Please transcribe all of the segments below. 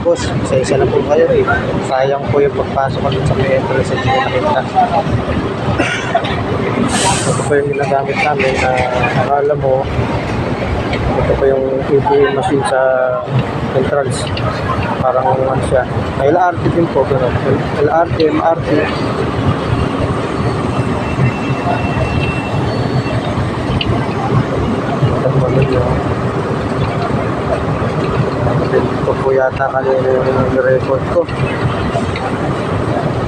boss, isa-isa na po kayo. Sayang po yung pagpasok ko sa may entrance sa hindi ko nakita. Ito po yung ginagamit namin na akala mo ito po yung ATM machine sa entrance. Parang ano siya. May LRT din po. Pero LRT, MRT. Ito po yata kanina yung record ko.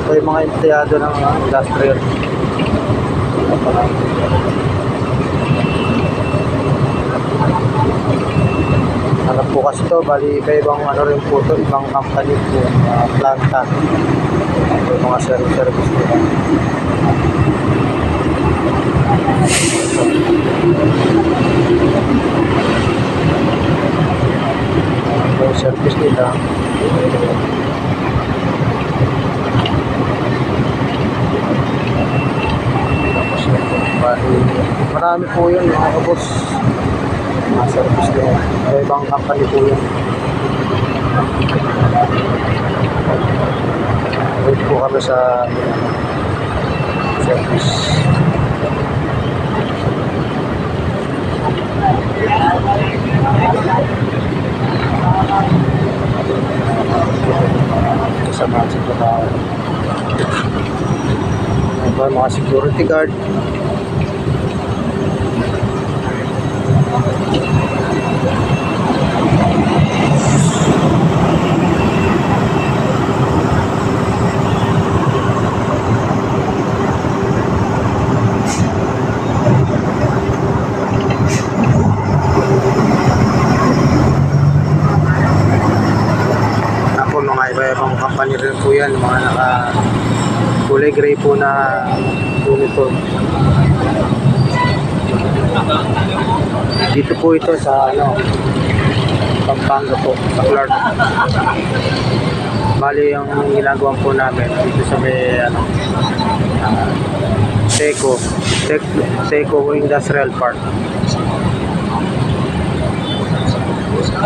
Ito yung mga empleyado ng industrial. Hanap po kasi ito, bali iba-ibang ano rin po ito, ibang company po, planta. Ito yung mga service nila. Ito yung service nila. Marami po yun mga boss. Mga service nila. Ibang company po yun. Wait po kami sa service. Kasama sa trabaho. Mga security guard. Mga iba-ibang company rin po yan, mga naka kulay gray po na uniform. Dito po ito sa ano, Pampanga po, sa Clark. Bali yung ginagawa po namin dito sa may ano, Seco Industrial Park.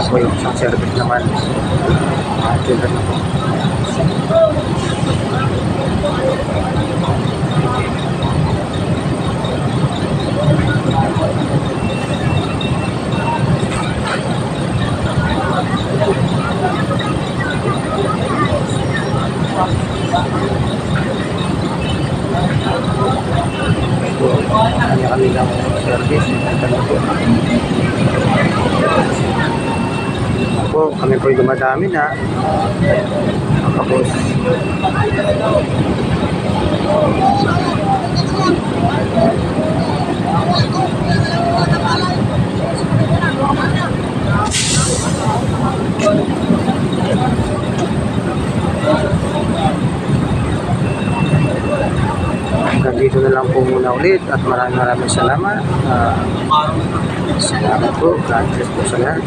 So yung isang service naman children na po. Kanya-kanilang service. Po, kami po yung dumadami na. Tapos dito na lang po muna ulit at maraming salamat. Salamat po. God bless po sa lahat.